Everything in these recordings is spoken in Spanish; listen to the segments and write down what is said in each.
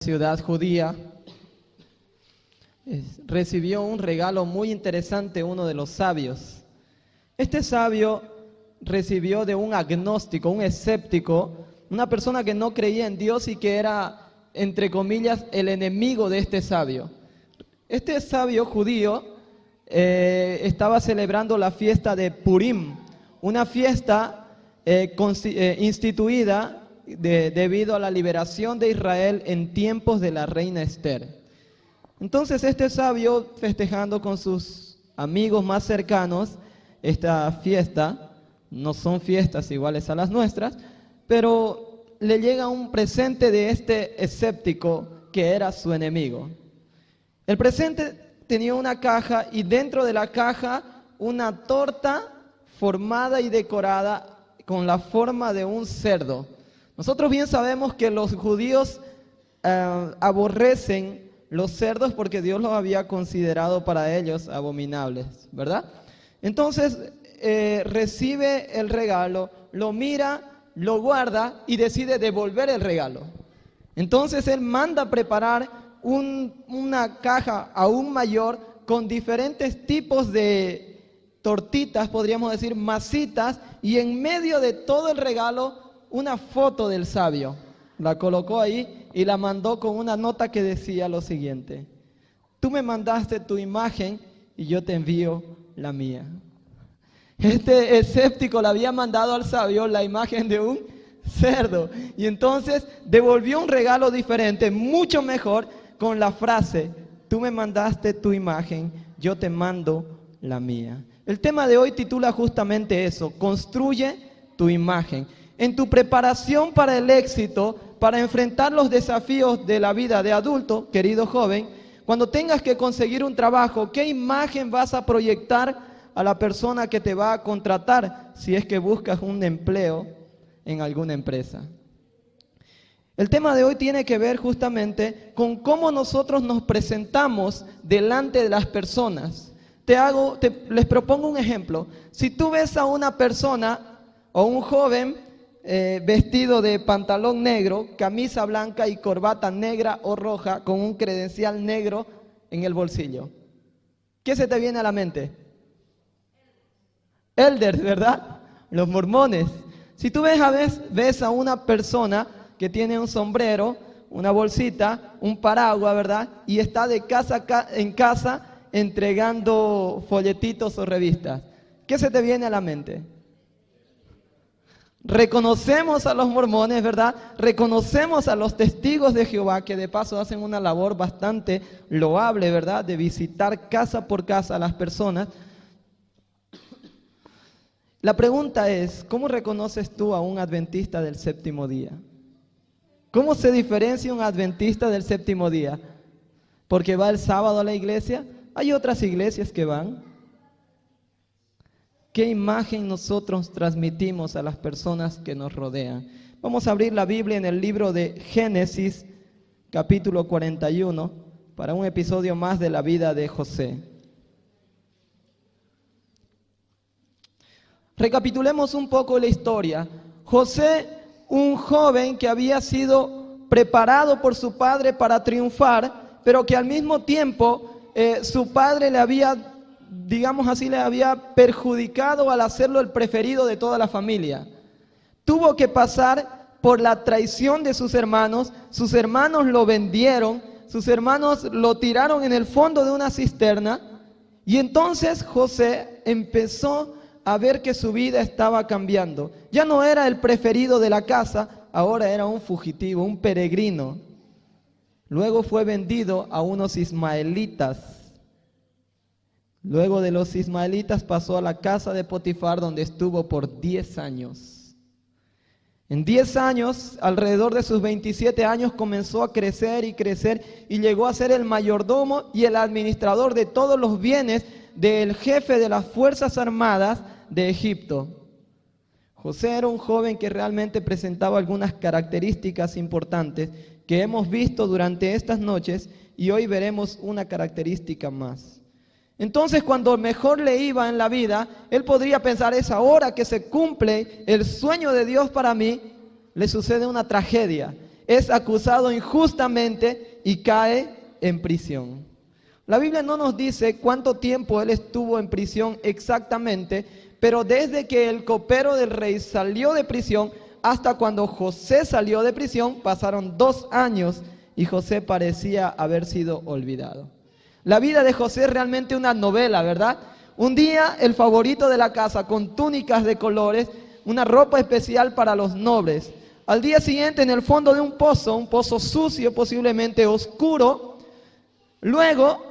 Ciudad judía, recibió un regalo muy interesante uno de los sabios. Este sabio recibió de un agnóstico, un escéptico, una persona que no creía en Dios y que era, entre comillas, el enemigo de este sabio. Este sabio judío estaba celebrando la fiesta de Purim, una fiesta instituida debido a la liberación de Israel en tiempos de la reina Esther. Entonces este sabio, festejando con sus amigos más cercanos esta fiesta, no son fiestas iguales a las nuestras, pero le llega un presente de este escéptico que era su enemigo. El presente tenía una caja y dentro de la caja una torta formada y decorada con la forma de un cerdo. Nosotros bien sabemos que los judíos aborrecen los cerdos porque Dios los había considerado para ellos abominables, ¿verdad? Entonces recibe el regalo, lo mira, lo guarda y decide devolver el regalo. Entonces él manda a preparar una caja aún mayor con diferentes tipos de tortitas, podríamos decir masitas, y en medio de todo el regalo una foto del sabio. La colocó ahí y la mandó con una nota que decía lo siguiente: tú me mandaste tu imagen y yo te envío la mía. Este escéptico le había mandado al sabio la imagen de un cerdo y entonces devolvió un regalo diferente, mucho mejor, con la frase: tú me mandaste tu imagen, yo te mando la mía. El tema de hoy titula justamente eso: construye tu imagen. En tu preparación para el éxito, para enfrentar los desafíos de la vida de adulto, querido joven, cuando tengas que conseguir un trabajo, ¿qué imagen vas a proyectar a la persona que te va a contratar si es que buscas un empleo en alguna empresa? El tema de hoy tiene que ver justamente con cómo nosotros nos presentamos delante de las personas. Les propongo un ejemplo. Si tú ves a una persona o un joven vestido de pantalón negro, camisa blanca y corbata negra o roja con un credencial negro en el bolsillo, ¿qué se te viene a la mente? Elders, ¿verdad? Los mormones. Si tú ves a una persona que tiene un sombrero, una bolsita, un paraguas, ¿verdad? Y está de casa en casa entregando folletitos o revistas, ¿qué se te viene a la mente? Reconocemos a los mormones, ¿verdad? Reconocemos a los testigos de Jehová, que de paso hacen una labor bastante loable, ¿verdad? De visitar casa por casa a las personas. La pregunta es, ¿cómo reconoces tú a un adventista del séptimo día? ¿Cómo se diferencia un adventista del séptimo día? ¿Porque va el sábado a la iglesia? Hay otras iglesias que van. ¿Qué imagen nosotros transmitimos a las personas que nos rodean? Vamos a abrir la Biblia en el libro de Génesis, capítulo 41, para un episodio más de la vida de José. Recapitulemos un poco la historia. José, un joven que había sido preparado por su padre para triunfar, pero que al mismo tiempo su padre le había, digamos así, le había perjudicado al hacerlo el preferido de toda la familia. Tuvo que pasar por la traición de sus hermanos lo vendieron, sus hermanos lo tiraron en el fondo de una cisterna, y entonces José empezó a ver que su vida estaba cambiando. Ya no era el preferido de la casa, ahora era un fugitivo, un peregrino. Luego fue vendido a unos ismaelitas. Luego de los ismaelitas pasó a la casa de Potifar, donde estuvo por 10 años. En 10 años, alrededor de sus 27 años, comenzó a crecer y llegó a ser el mayordomo y el administrador de todos los bienes del jefe de las Fuerzas Armadas de Egipto. José era un joven que realmente presentaba algunas características importantes que hemos visto durante estas noches y hoy veremos una característica más. Entonces, cuando mejor le iba en la vida, él podría pensar: es ahora que se cumple el sueño de Dios para mí. Le sucede una tragedia. es acusado injustamente y cae en prisión. La Biblia no nos dice cuánto tiempo él estuvo en prisión exactamente, pero desde que el copero del rey salió de prisión hasta cuando José salió de prisión, pasaron 2 años y José parecía haber sido olvidado. La vida de José es realmente una novela, ¿verdad? Un día el favorito de la casa con túnicas de colores, una ropa especial para los nobles. Al día siguiente en el fondo de un pozo sucio, posiblemente oscuro. Luego,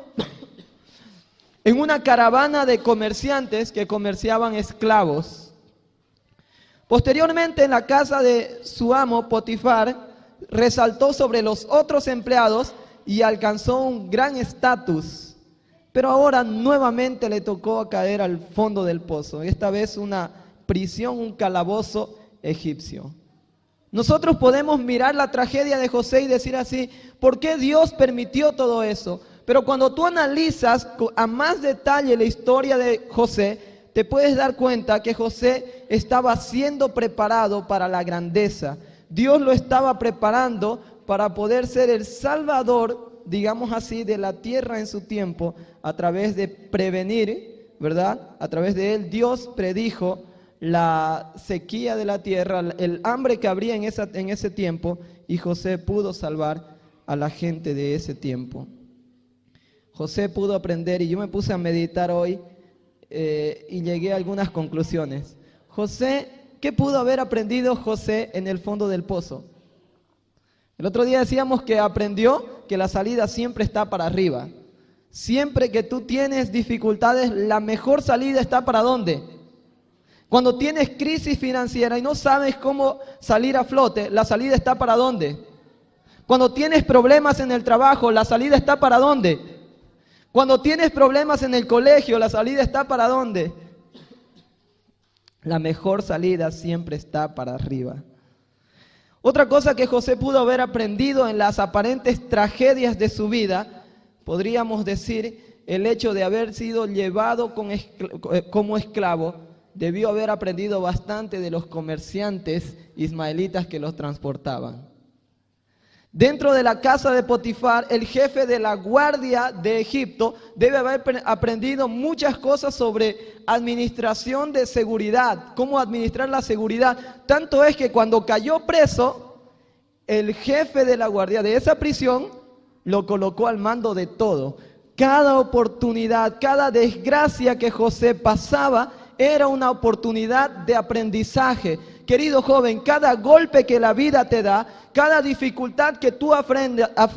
en una caravana de comerciantes que comerciaban esclavos. Posteriormente en la casa de su amo Potifar, resaltó sobre los otros empleados y alcanzó un gran estatus. Pero ahora nuevamente le tocó caer al fondo del pozo. Esta vez una prisión, un calabozo egipcio. Nosotros podemos mirar la tragedia de José y decir así, ¿por qué Dios permitió todo eso? Pero cuando tú analizas a más detalle la historia de José, te puedes dar cuenta que José estaba siendo preparado para la grandeza. Dios lo estaba preparando para poder ser el salvador, digamos así, de la tierra en su tiempo, a través de prevenir, ¿verdad? A través de él Dios predijo la sequía de la tierra, el hambre que habría en ese tiempo, y José pudo salvar a la gente de ese tiempo. José pudo aprender, y yo me puse a meditar hoy y llegué a algunas conclusiones. José, ¿qué pudo haber aprendido José en el fondo del pozo? El otro día decíamos que aprendió que la salida siempre está para arriba. Siempre que tú tienes dificultades, la mejor salida está ¿para dónde? Cuando tienes crisis financiera y no sabes cómo salir a flote, la salida está ¿para dónde? Cuando tienes problemas en el trabajo, la salida está ¿para dónde? Cuando tienes problemas en el colegio, la salida está ¿para dónde? La mejor salida siempre está para arriba. Otra cosa que José pudo haber aprendido en las aparentes tragedias de su vida, podríamos decir, el hecho de haber sido llevado como esclavo, debió haber aprendido bastante de los comerciantes ismaelitas que los transportaban. Dentro de la casa de Potifar, el jefe de la guardia de Egipto debe haber aprendido muchas cosas sobre administración de seguridad, cómo administrar la seguridad. Tanto es que cuando cayó preso, el jefe de la guardia de esa prisión lo colocó al mando de todo. Cada oportunidad, cada desgracia que José pasaba, era una oportunidad de aprendizaje. Querido joven, cada golpe que la vida te da, cada dificultad que tú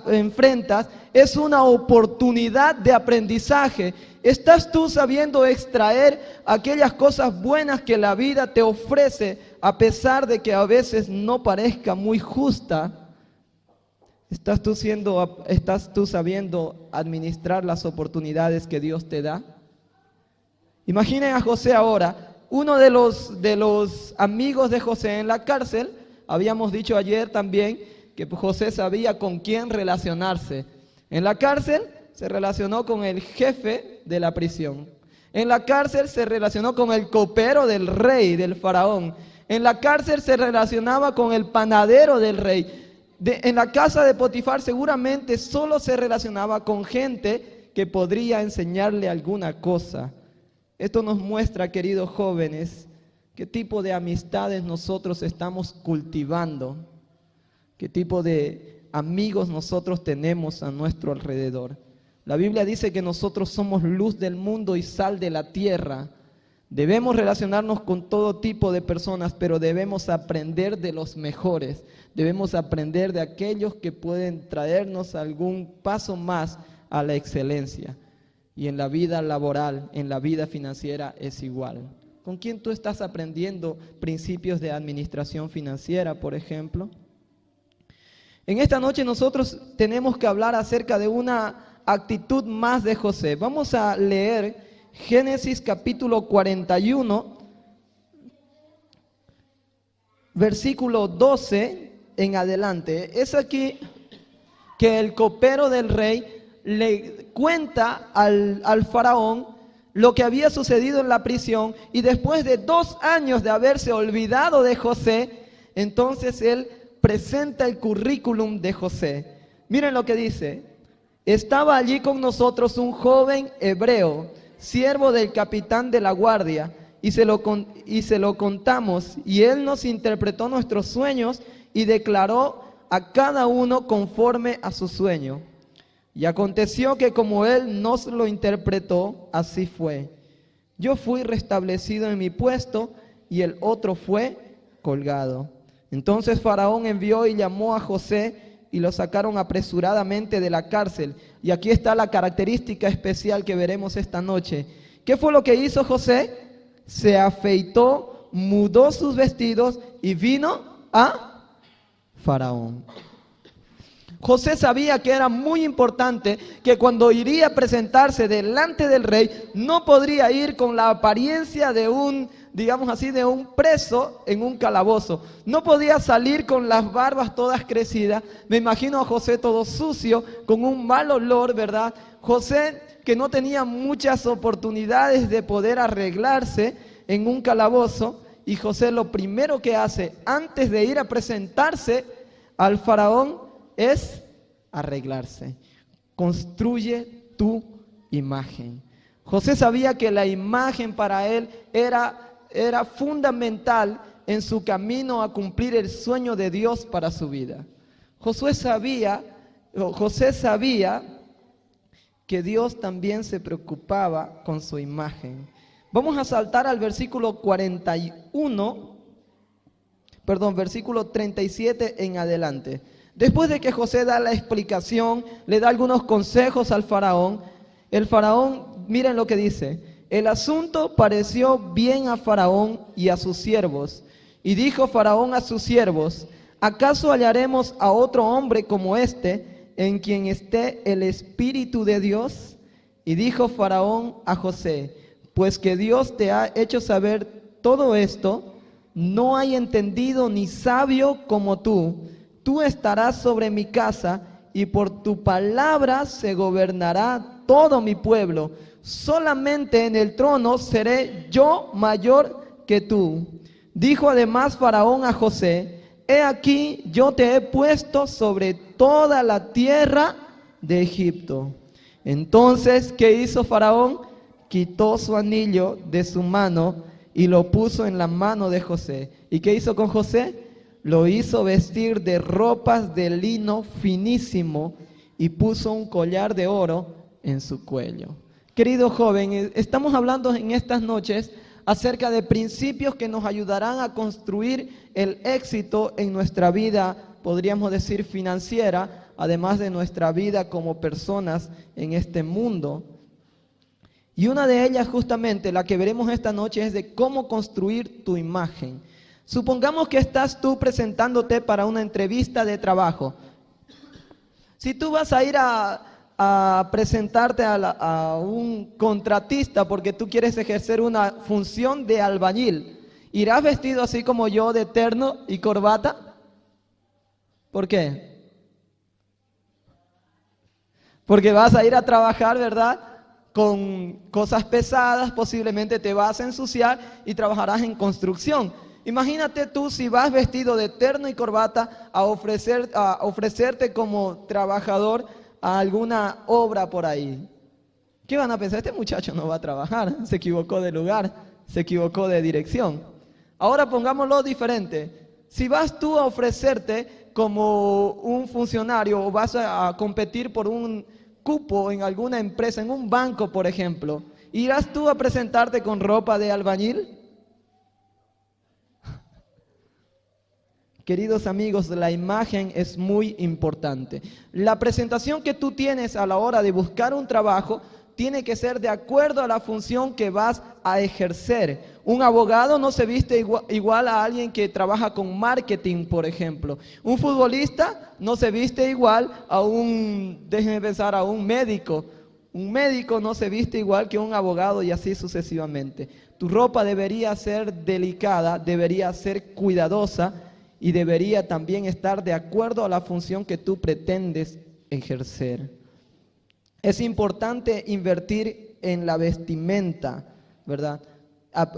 enfrentas, es una oportunidad de aprendizaje. ¿Estás tú sabiendo extraer aquellas cosas buenas que la vida te ofrece, a pesar de que a veces no parezca muy justa? ¿Estás tú sabiendo administrar las oportunidades que Dios te da? Imaginen a José ahora. Uno de los amigos de José en la cárcel, habíamos dicho ayer también que José sabía con quién relacionarse. En la cárcel se relacionó con el jefe de la prisión. En la cárcel se relacionó con el copero del rey, del faraón. En la cárcel se relacionaba con el panadero del rey. En la casa de Potifar seguramente solo se relacionaba con gente que podría enseñarle alguna cosa. Esto nos muestra, queridos jóvenes, qué tipo de amistades nosotros estamos cultivando, qué tipo de amigos nosotros tenemos a nuestro alrededor. La Biblia dice que nosotros somos luz del mundo y sal de la tierra. Debemos relacionarnos con todo tipo de personas, pero debemos aprender de los mejores. Debemos aprender de aquellos que pueden traernos algún paso más a la excelencia. Y en la vida laboral, en la vida financiera es igual. ¿Con quién tú estás aprendiendo principios de administración financiera, por ejemplo? En esta noche nosotros tenemos que hablar acerca de una actitud más de José. Vamos a leer Génesis capítulo 41, versículo 12 en adelante. Es aquí que el copero del rey le cuenta al faraón lo que había sucedido en la prisión, y después de 2 años de haberse olvidado de José, entonces él presenta el currículum de José. Miren lo que dice. Estaba allí con nosotros un joven hebreo, siervo del capitán de la guardia, y se lo contamos, y él nos interpretó nuestros sueños y declaró a cada uno conforme a su sueño. Y aconteció que como él nos lo interpretó, así fue. Yo fui restablecido en mi puesto y el otro fue colgado. Entonces Faraón envió y llamó a José y lo sacaron apresuradamente de la cárcel. Y aquí está la característica especial que veremos esta noche. ¿Qué fue lo que hizo José? Se afeitó, mudó sus vestidos y vino a Faraón. José sabía que era muy importante que cuando iría a presentarse delante del rey, no podría ir con la apariencia de un, digamos así, de un preso en un calabozo. No podía salir con las barbas todas crecidas. Me imagino a José todo sucio, con un mal olor, ¿verdad? José que no tenía muchas oportunidades de poder arreglarse en un calabozo. Y José lo primero que hace antes de ir a presentarse al faraón es arreglarse. Construye tu imagen. José sabía que la imagen para él era fundamental en su camino a cumplir el sueño de Dios para su vida. José sabía que Dios también se preocupaba con su imagen. Vamos a saltar al versículo 37 en adelante. Después de que José da la explicación, le da algunos consejos al faraón, el faraón, miren lo que dice: el asunto pareció bien a Faraón y a sus siervos. Y dijo Faraón a sus siervos: ¿acaso hallaremos a otro hombre como este, en quien esté el Espíritu de Dios? Y dijo Faraón a José: pues que Dios te ha hecho saber todo esto, no hay entendido ni sabio como tú. Tú estarás sobre mi casa, y por tu palabra se gobernará todo mi pueblo. Solamente en el trono seré yo mayor que tú. Dijo además Faraón a José: he aquí yo te he puesto sobre toda la tierra de Egipto. Entonces, ¿qué hizo Faraón? Quitó su anillo de su mano y lo puso en la mano de José. ¿Y qué hizo con José? Lo hizo vestir de ropas de lino finísimo y puso un collar de oro en su cuello. Querido joven, estamos hablando en estas noches acerca de principios que nos ayudarán a construir el éxito en nuestra vida, podríamos decir financiera, además de nuestra vida como personas en este mundo. Y una de ellas, justamente la que veremos esta noche, es de cómo construir tu imagen. Supongamos que estás tú presentándote para una entrevista de trabajo. Si tú vas a ir a presentarte a un contratista porque tú quieres ejercer una función de albañil, ¿irás vestido así como yo, de terno y corbata? ¿Por qué? Porque vas a ir a trabajar, ¿verdad?, con cosas pesadas, posiblemente te vas a ensuciar y trabajarás en construcción. Imagínate tú si vas vestido de terno y corbata a ofrecerte como trabajador a alguna obra por ahí. ¿Qué van a pensar? Este muchacho no va a trabajar, se equivocó de lugar, se equivocó de dirección. Ahora pongámoslo diferente. Si vas tú a ofrecerte como un funcionario o vas a competir por un cupo en alguna empresa, en un banco, por ejemplo, ¿irás tú a presentarte con ropa de albañil? Queridos amigos, la imagen es muy importante. La presentación que tú tienes a la hora de buscar un trabajo tiene que ser de acuerdo a la función que vas a ejercer. Un abogado no se viste igual a alguien que trabaja con marketing, por ejemplo. Un futbolista no se viste igual a déjenme pensar, a un médico. Un médico no se viste igual que un abogado y así sucesivamente. Tu ropa debería ser delicada, debería ser cuidadosa y debería también estar de acuerdo a la función que tú pretendes ejercer. Es importante invertir en la vestimenta, ¿verdad?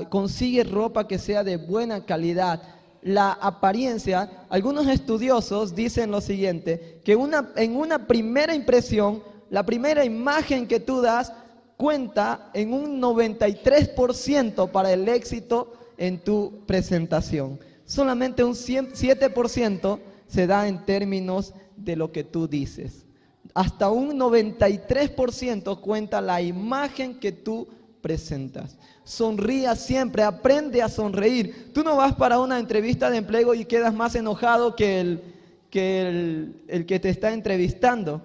Consigue ropa que sea de buena calidad. la apariencia, algunos estudiosos dicen lo siguiente, que en una primera impresión, la primera imagen que tú das cuenta en un 93% para el éxito en tu presentación. Solamente un 7% se da en términos de lo que tú dices. Hasta un 93% cuenta la imagen que tú presentas. Sonría siempre, aprende a sonreír. Tú no vas para una entrevista de empleo y quedas más enojado que el que te está entrevistando.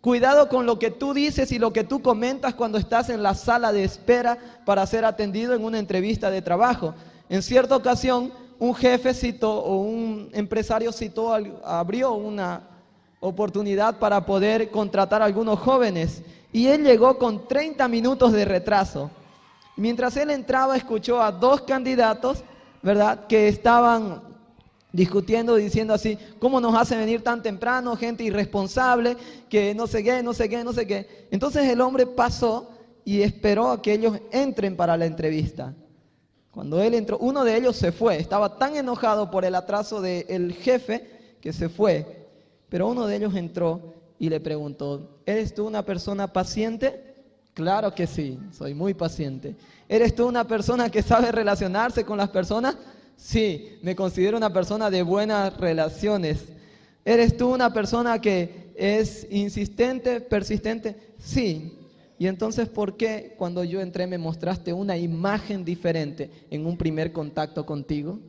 Cuidado con lo que tú dices y lo que tú comentas cuando estás en la sala de espera para ser atendido en una entrevista de trabajo. En cierta ocasión, un jefe citó o un empresario abrió una oportunidad para poder contratar a algunos jóvenes y él llegó con 30 minutos de retraso. Mientras él entraba, escuchó a 2 candidatos, ¿verdad?, que estaban discutiendo, diciendo así: ¿cómo nos hacen venir tan temprano? Gente irresponsable, que no sé qué, no sé qué, no sé qué. Entonces el hombre pasó y esperó a que ellos entren para la entrevista. Cuando él entró, uno de ellos se fue. Estaba tan enojado por el atraso del jefe que se fue. Pero uno de ellos entró y le preguntó: ¿eres tú una persona paciente? Claro que sí, soy muy paciente. ¿Eres tú una persona que sabe relacionarse con las personas? Sí, me considero una persona de buenas relaciones. ¿Eres tú una persona que es insistente, persistente? Sí. Y entonces, ¿por qué cuando yo entré me mostraste una imagen diferente en un primer contacto contigo?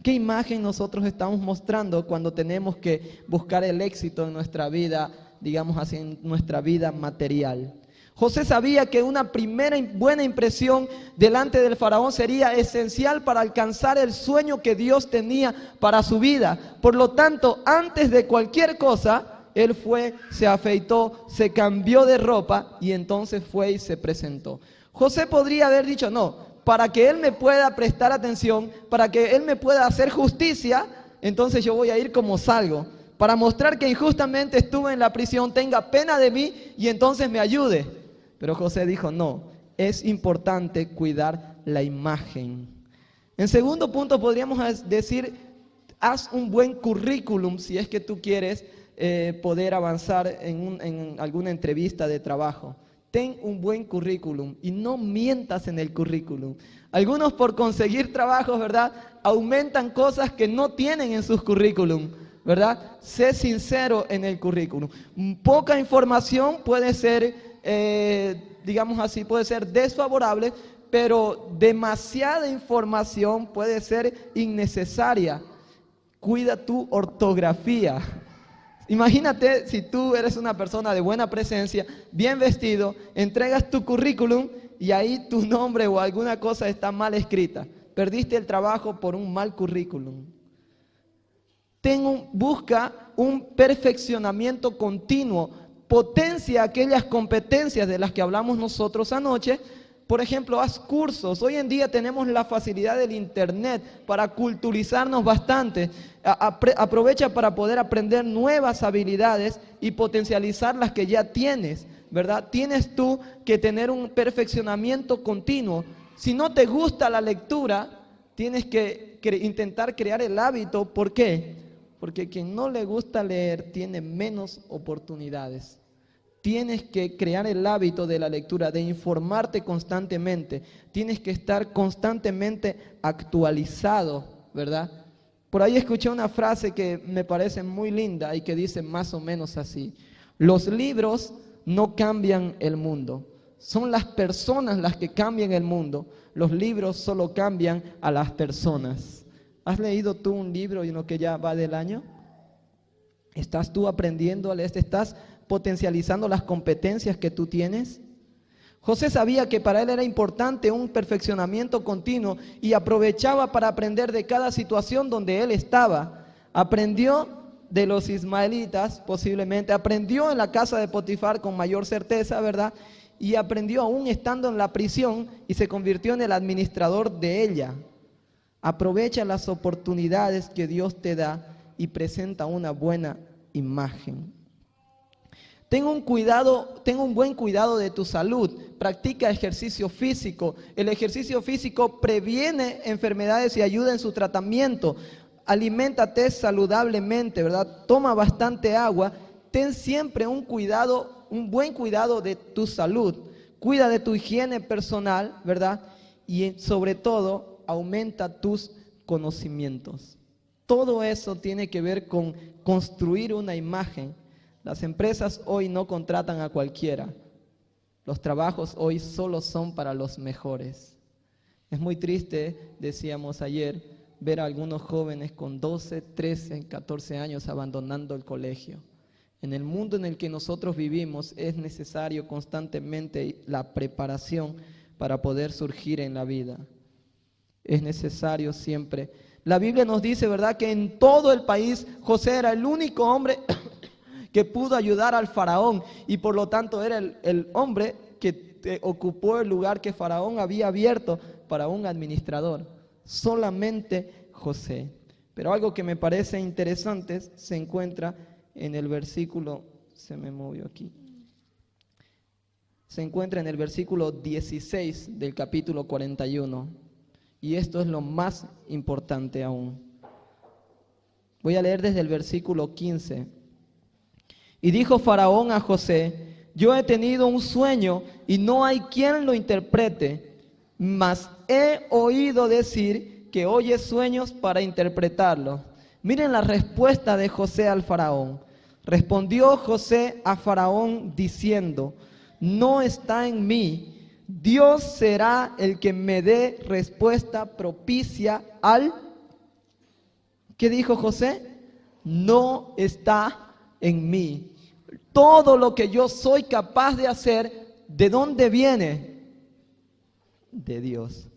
¿Qué imagen nosotros estamos mostrando cuando tenemos que buscar el éxito en nuestra vida, digamos así, en nuestra vida material? José sabía que una primera buena impresión delante del faraón sería esencial para alcanzar el sueño que Dios tenía para su vida. Por lo tanto, antes de cualquier cosa, él fue, se afeitó, se cambió de ropa y entonces fue y se presentó. José podría haber dicho: no, para que él me pueda prestar atención, para que él me pueda hacer justicia, entonces yo voy a ir como salgo, para mostrar que injustamente estuve en la prisión, tenga pena de mí y entonces me ayude. Pero José dijo: no, es importante cuidar la imagen. En segundo punto podríamos decir: haz un buen currículum si es que tú quieres poder avanzar en alguna entrevista de trabajo. Ten un buen currículum y no mientas en el currículum. Algunos, por conseguir trabajos, ¿verdad?, aumentan cosas que no tienen en sus currículum, ¿verdad? Sé sincero en el currículum. Poca información puede ser, digamos así, puede ser desfavorable, pero demasiada información puede ser innecesaria. Cuida tu ortografía. Imagínate si tú eres una persona de buena presencia, bien vestido, entregas tu currículum y ahí tu nombre o alguna cosa está mal escrita. Perdiste el trabajo por un mal currículum. Busca un perfeccionamiento continuo. Potencia aquellas competencias de las que hablamos nosotros anoche. Por ejemplo, haz cursos. Hoy en día tenemos la facilidad del internet para culturizarnos bastante. Aprovecha para poder aprender nuevas habilidades y potencializar las que ya tienes, ¿verdad? Tienes tú que tener un perfeccionamiento continuo. Si no te gusta la lectura, tienes que intentar crear el hábito. ¿Por qué? Porque quien no le gusta leer tiene menos oportunidades. Tienes que crear el hábito de la lectura, de informarte constantemente. Tienes que estar constantemente actualizado, ¿verdad? Por ahí escuché una frase que me parece muy linda y que dice más o menos así: los libros no cambian el mundo, son las personas las que cambian el mundo. Los libros solo cambian a las personas. ¿Has leído tú un libro y uno que ya va del año? ¿Estás tú aprendiendo a leer? ¿Estás potencializando las competencias que tú tienes? José sabía que para él era importante un perfeccionamiento continuo y aprovechaba para aprender de cada situación donde él estaba. Aprendió de los ismaelitas, posiblemente, aprendió en la casa de Potifar con mayor certeza, ¿verdad? Y aprendió aún estando en la prisión y se convirtió en el administrador de ella. Aprovecha las oportunidades que Dios te da y presenta una buena imagen. Ten un buen cuidado de tu salud. practica ejercicio físico. El ejercicio físico previene enfermedades y ayuda en su tratamiento. Aliméntate saludablemente, ¿verdad? Toma bastante agua. Ten siempre un buen cuidado de tu salud. Cuida de tu higiene personal, ¿verdad? Y sobre todo, aumenta tus conocimientos. Todo eso tiene que ver con construir una imagen. Las empresas hoy no contratan a cualquiera. Los trabajos hoy solo son para los mejores. Es muy triste, decíamos ayer, ver a algunos jóvenes con 12, 13, 14 años abandonando el colegio. En el mundo en el que nosotros vivimos es necesario constantemente la preparación para poder surgir en la vida. Es necesario siempre. La Biblia nos dice, ¿verdad?, que en todo el país José era el único hombre que pudo ayudar al faraón y por lo tanto era el hombre que ocupó el lugar que Faraón había abierto para un administrador. Solamente José. Pero algo que me parece interesante se encuentra en el versículo, se encuentra en el versículo 16 del capítulo 41. Y esto es lo más importante aún. Voy a leer desde el versículo 15. Y dijo Faraón a José: yo he tenido un sueño y no hay quien lo interprete, mas he oído decir que oye sueños para interpretarlos. Miren la respuesta de José al faraón. Respondió José a Faraón diciendo: no está en mí. Dios será el que me dé respuesta propicia al... ¿Qué dijo José? No está en mí. Todo lo que yo soy capaz de hacer, ¿de dónde viene? De Dios.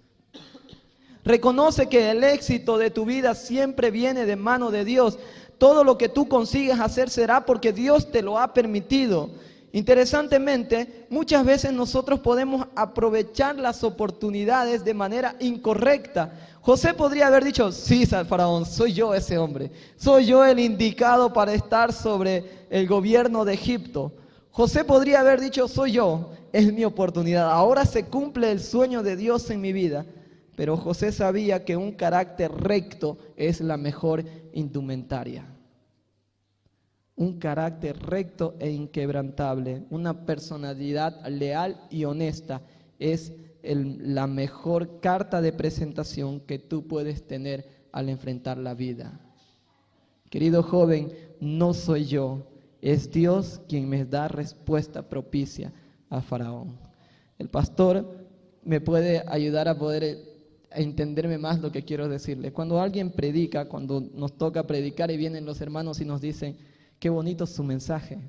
Reconoce que el éxito de tu vida siempre viene de mano de Dios. Todo lo que tú consigues hacer será porque Dios te lo ha permitido. Interesantemente, muchas veces nosotros podemos aprovechar las oportunidades de manera incorrecta. José podría haber dicho: sí, faraón, soy yo ese hombre. Soy yo el indicado para estar sobre el gobierno de Egipto. José podría haber dicho: soy yo, es mi oportunidad. Ahora se cumple el sueño de Dios en mi vida. Pero José sabía que un carácter recto es la mejor indumentaria. Un carácter recto e inquebrantable, una personalidad leal y honesta es la mejor carta de presentación que tú puedes tener al enfrentar la vida. Querido joven, no soy yo, es Dios quien me da respuesta propicia a Faraón. El pastor me puede ayudar a poder entenderme más lo que quiero decirle. Cuando alguien predica, cuando nos toca predicar y vienen los hermanos y nos dicen: qué bonito su mensaje,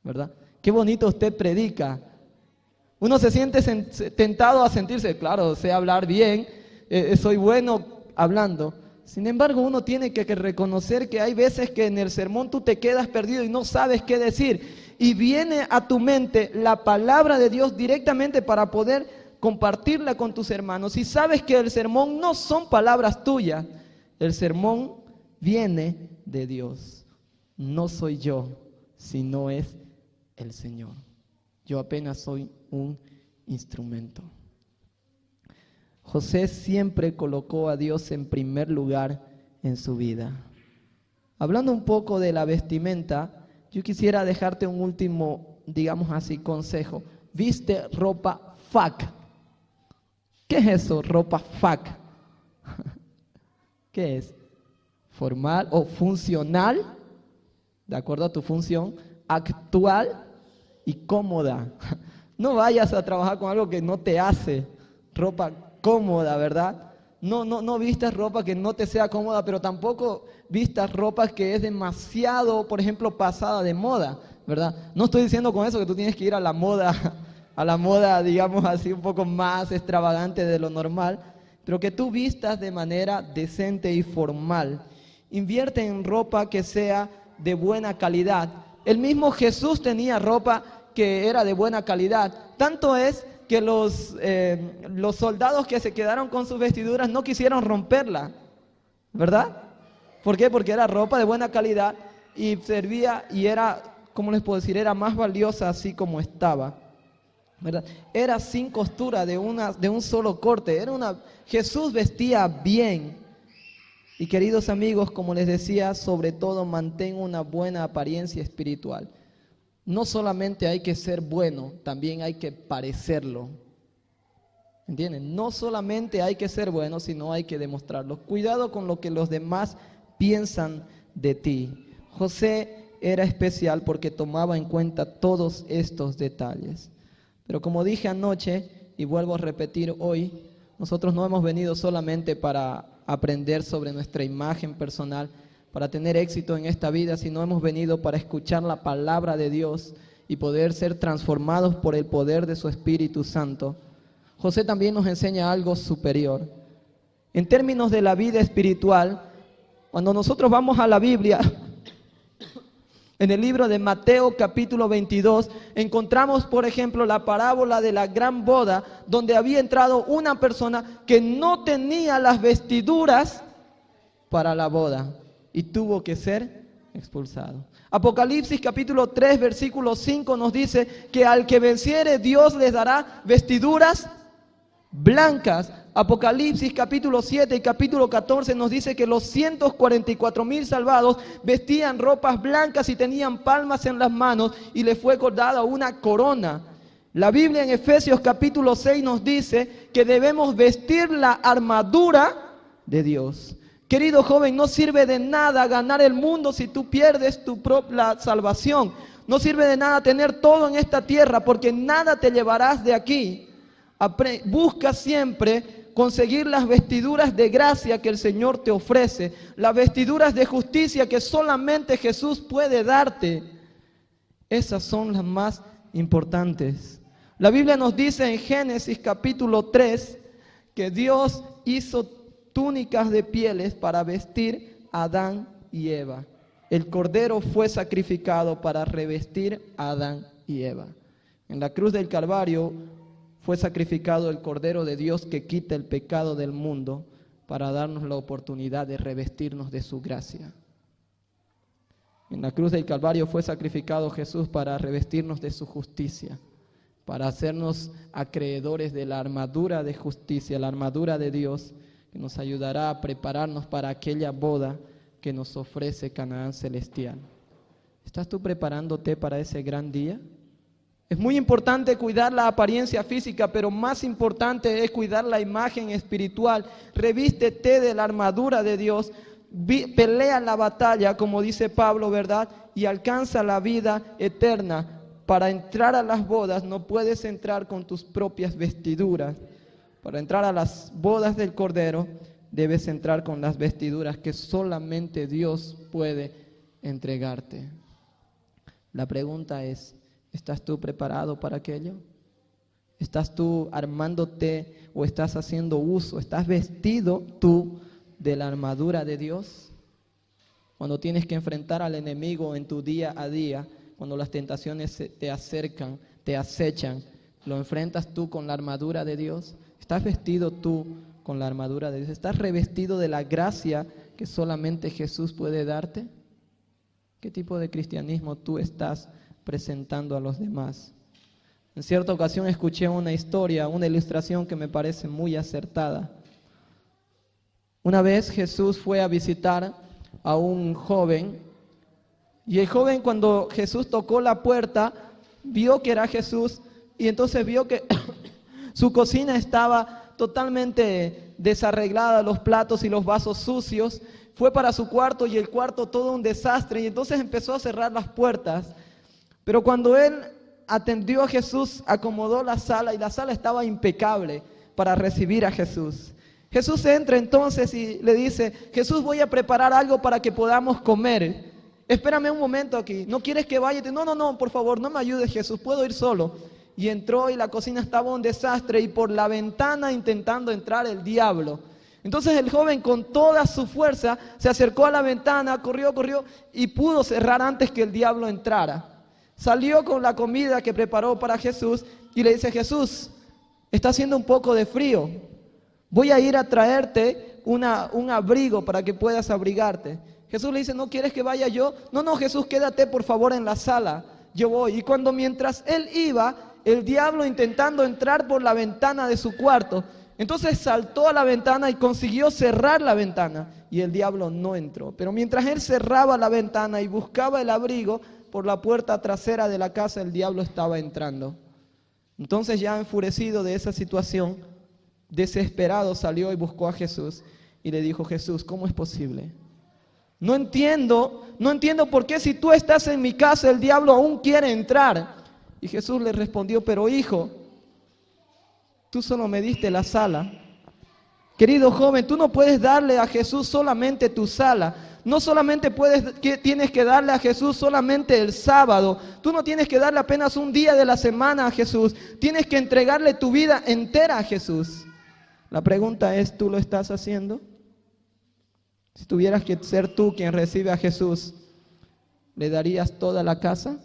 ¿verdad? Qué bonito usted predica. Uno se siente tentado a sentirse, claro, sé hablar bien, soy bueno hablando. Sin embargo, uno tiene que reconocer que hay veces que en el sermón tú te quedas perdido y no sabes qué decir. Y viene a tu mente la palabra de Dios directamente para poder compartirla con tus hermanos. Y sabes que el sermón no son palabras tuyas, el sermón viene de Dios. No soy yo, sino es el Señor. Yo apenas soy un instrumento. José siempre colocó a Dios en primer lugar en su vida. Hablando un poco de la vestimenta, yo quisiera dejarte un último, digamos así, consejo. Viste ropa FAC. ¿Qué es eso, ropa FAC? ¿Qué es? ¿Formal o funcional? De acuerdo a tu función, actual y cómoda. No vayas a trabajar con algo que no te hace. Ropa cómoda, ¿verdad? No vistas ropa que no te sea cómoda, pero tampoco vistas ropa que es demasiado, por ejemplo, pasada de moda, ¿verdad? No estoy diciendo con eso que tú tienes que ir a la moda, digamos así, un poco más extravagante de lo normal, pero que tú vistas de manera decente y formal. Invierte en ropa que sea de buena calidad. El mismo Jesús tenía ropa que era de buena calidad. Tanto es que los soldados que se quedaron con sus vestiduras no quisieron romperla, ¿verdad? ¿Por qué? Porque era ropa de buena calidad y servía y era, ¿cómo les puedo decir? Era más valiosa así como estaba. ¿verdad? Era sin costura, de un solo corte. Jesús vestía bien. Y queridos amigos, como les decía, sobre todo mantén una buena apariencia espiritual. No solamente hay que ser bueno, también hay que parecerlo. ¿Entienden? No solamente hay que ser bueno, sino hay que demostrarlo. Cuidado con lo que los demás piensan de ti. José era especial porque tomaba en cuenta todos estos detalles. Pero como dije anoche, y vuelvo a repetir hoy, nosotros no hemos venido solamente para aprender sobre nuestra imagen personal, para tener éxito en esta vida, sino hemos venido para escuchar la palabra de Dios y poder ser transformados por el poder de su Espíritu Santo. José también nos enseña algo superior. En términos de la vida espiritual, cuando nosotros vamos a la Biblia, en el libro de Mateo capítulo 22, encontramos, por ejemplo, la parábola de la gran boda, donde había entrado una persona que no tenía las vestiduras para la boda y tuvo que ser expulsado. Apocalipsis capítulo 3, versículo 5 nos dice que al que venciere Dios les dará vestiduras blancas. Apocalipsis capítulo 7 y capítulo 14 nos dice que los 144,000 salvados vestían ropas blancas y tenían palmas en las manos y les fue dada una corona. La Biblia en Efesios capítulo 6 nos dice que debemos vestir la armadura de Dios. Querido joven, no sirve de nada ganar el mundo si tú pierdes tu propia salvación. No sirve de nada tener todo en esta tierra porque nada te llevarás de aquí. Busca siempre conseguir las vestiduras de gracia que el Señor te ofrece, las vestiduras de justicia que solamente Jesús puede darte. Esas son las más importantes. La Biblia nos dice en Génesis capítulo 3 que Dios hizo túnicas de pieles para vestir a Adán y Eva. El cordero fue sacrificado para revestir a Adán y Eva. En la cruz del Calvario fue sacrificado el Cordero de Dios que quita el pecado del mundo para darnos la oportunidad de revestirnos de su gracia. En la cruz del Calvario fue sacrificado Jesús para revestirnos de su justicia, para hacernos acreedores de la armadura de justicia, la armadura de Dios, que nos ayudará a prepararnos para aquella boda que nos ofrece Canaán celestial. ¿Estás tú preparándote para ese gran día? Es muy importante cuidar la apariencia física, pero más importante es cuidar la imagen espiritual. Revístete de la armadura de Dios, pelea la batalla, como dice Pablo, ¿verdad? Y alcanza la vida eterna. Para entrar a las bodas no puedes entrar con tus propias vestiduras. Para entrar a las bodas del Cordero debes entrar con las vestiduras que solamente Dios puede entregarte. La pregunta es, ¿estás tú preparado para aquello? ¿Estás tú armándote o estás haciendo uso? ¿Estás vestido tú de la armadura de Dios? Cuando tienes que enfrentar al enemigo en tu día a día, cuando las tentaciones te acercan, te acechan, ¿lo enfrentas tú con la armadura de Dios? ¿Estás vestido tú con la armadura de Dios? ¿Estás revestido de la gracia que solamente Jesús puede darte? ¿Qué tipo de cristianismo tú estás presentando a los demás? En cierta ocasión escuché una historia, una ilustración que me parece muy acertada. Una vez Jesús fue a visitar a un joven y el joven, cuando Jesús tocó la puerta, vio que era Jesús y entonces vio que su cocina estaba totalmente desarreglada, los platos y los vasos sucios. Fue para su cuarto y el cuarto todo un desastre y entonces empezó a cerrar las puertas. Pero cuando él atendió a Jesús, acomodó la sala y la sala estaba impecable para recibir a Jesús. Jesús entra entonces y le dice: Jesús, voy a preparar algo para que podamos comer. Espérame un momento aquí. ¿No quieres que vaya? No, por favor, no me ayudes, Jesús, puedo ir solo. Y entró y la cocina estaba un desastre y por la ventana intentando entrar el diablo. Entonces el joven con toda su fuerza se acercó a la ventana, corrió y pudo cerrar antes que el diablo entrara. Salió con la comida que preparó para Jesús y le dice: Jesús, está haciendo un poco de frío. Voy a ir a traerte un abrigo para que puedas abrigarte. Jesús le dice: ¿no quieres que vaya yo? No, Jesús, quédate por favor en la sala. Yo voy. Y mientras él iba, el diablo intentando entrar por la ventana de su cuarto. Entonces saltó a la ventana y consiguió cerrar la ventana, y el diablo no entró. Pero mientras él cerraba la ventana y buscaba el abrigo, por la puerta trasera de la casa el diablo estaba entrando. Entonces, ya enfurecido de esa situación, desesperado, salió y buscó a Jesús y le dijo: Jesús, ¿cómo es posible? No entiendo por qué si tú estás en mi casa el diablo aún quiere entrar. Y Jesús le respondió: pero hijo, tú solo me diste la sala. Querido joven, tú no puedes darle a Jesús solamente tu sala. No solamente tienes que darle a Jesús solamente el sábado. Tú no tienes que darle apenas un día de la semana a Jesús. Tienes que entregarle tu vida entera a Jesús. La pregunta es, ¿tú lo estás haciendo? Si tuvieras que ser tú quien recibe a Jesús, ¿le darías toda la casa?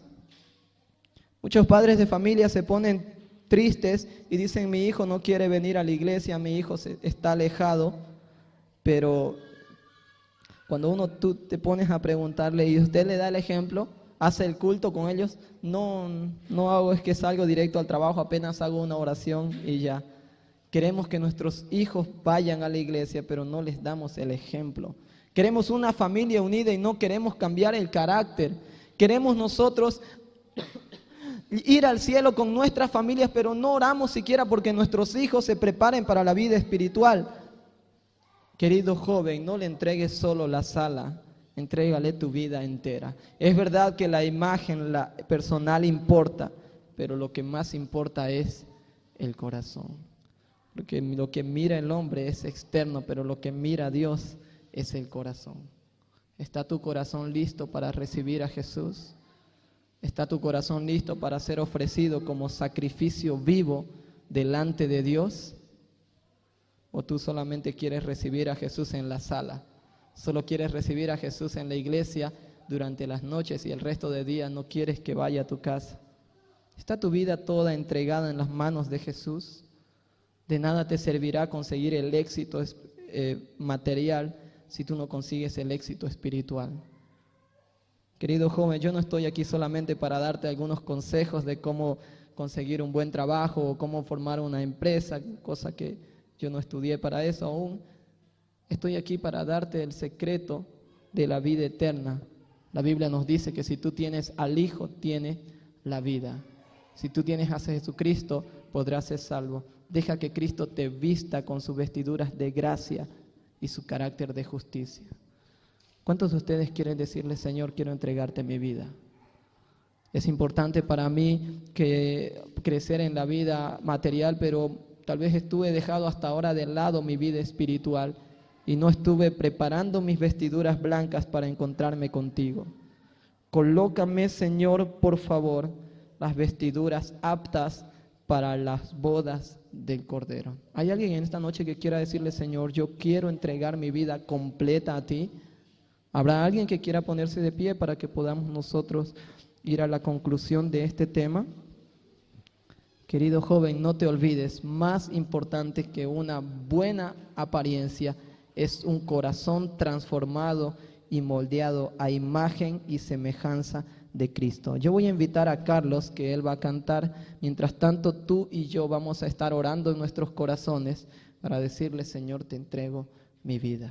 Muchos padres de familia se ponen tristes y dicen: mi hijo no quiere venir a la iglesia, mi hijo está alejado. Pero cuando tú te pones a preguntarle y usted le da el ejemplo, hace el culto con ellos, no hago, es que salgo directo al trabajo, apenas hago una oración y ya. Queremos que nuestros hijos vayan a la iglesia, pero no les damos el ejemplo. Queremos una familia unida y no queremos cambiar el carácter. Queremos nosotros ir al cielo con nuestras familias, pero no oramos siquiera porque nuestros hijos se preparen para la vida espiritual. Querido joven, no le entregues solo la sala, entrégale tu vida entera. Es verdad que la imagen personal importa, pero lo que más importa es el corazón. Porque lo que mira el hombre es externo, pero lo que mira a Dios es el corazón. ¿Está tu corazón listo para recibir a Jesús? ¿Está tu corazón listo para ser ofrecido como sacrificio vivo delante de Dios? ¿O tú solamente quieres recibir a Jesús en la sala? ¿Solo quieres recibir a Jesús en la iglesia durante las noches y el resto del día no quieres que vaya a tu casa? ¿Está tu vida toda entregada en las manos de Jesús? De nada te servirá conseguir el éxito material si tú no consigues el éxito espiritual. Querido joven, yo no estoy aquí solamente para darte algunos consejos de cómo conseguir un buen trabajo o cómo formar una empresa, cosa que yo no estudié para eso aún. Estoy aquí para darte el secreto de la vida eterna. La Biblia nos dice que si tú tienes al Hijo, tienes la vida. Si tú tienes a Jesucristo, podrás ser salvo. Deja que Cristo te vista con sus vestiduras de gracia y su carácter de justicia. ¿Cuántos de ustedes quieren decirle: Señor, quiero entregarte mi vida? Es importante para mí crecer en la vida material, pero tal vez estuve dejado hasta ahora de lado mi vida espiritual y no estuve preparando mis vestiduras blancas para encontrarme contigo. Colócame, Señor, por favor, las vestiduras aptas para las bodas del Cordero. ¿Hay alguien en esta noche que quiera decirle: Señor, yo quiero entregar mi vida completa a ti? ¿Habrá alguien que quiera ponerse de pie para que podamos nosotros ir a la conclusión de este tema? Querido joven, no te olvides, más importante que una buena apariencia es un corazón transformado y moldeado a imagen y semejanza de Cristo. Yo voy a invitar a Carlos, que él va a cantar. Mientras tanto, tú y yo vamos a estar orando en nuestros corazones para decirle: Señor, te entrego mi vida.